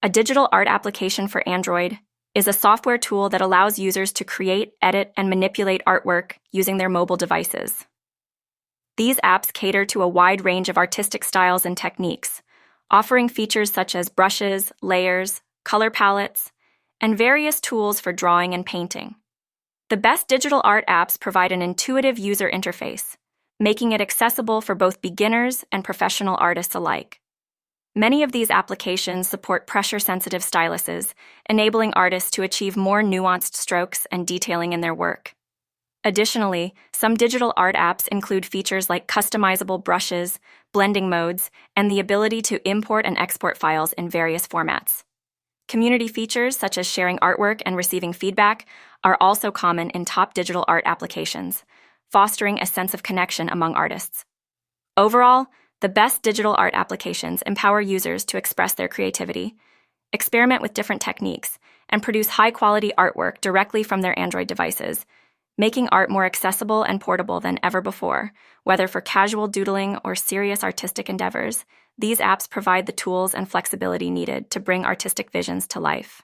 A digital art application for Android is a software tool that allows users to create, edit, and manipulate artwork using their mobile devices. These apps cater to a wide range of artistic styles and techniques, offering features such as brushes, layers, color palettes, and various tools for drawing and painting. The best digital art apps provide an intuitive user interface, making it accessible for both beginners and professional artists alike. Many of these applications support pressure-sensitive styluses, enabling artists to achieve more nuanced strokes and detailing in their work. Additionally, some digital art apps include features like customizable brushes, blending modes, and the ability to import and export files in various formats. Community features such as sharing artwork and receiving feedback are also common in top digital art applications, fostering a sense of connection among artists. Overall, the best digital art applications empower users to express their creativity, experiment with different techniques, and produce high-quality artwork directly from their Android devices, making art more accessible and portable than ever before. Whether for casual doodling or serious artistic endeavors, these apps provide the tools and flexibility needed to bring artistic visions to life.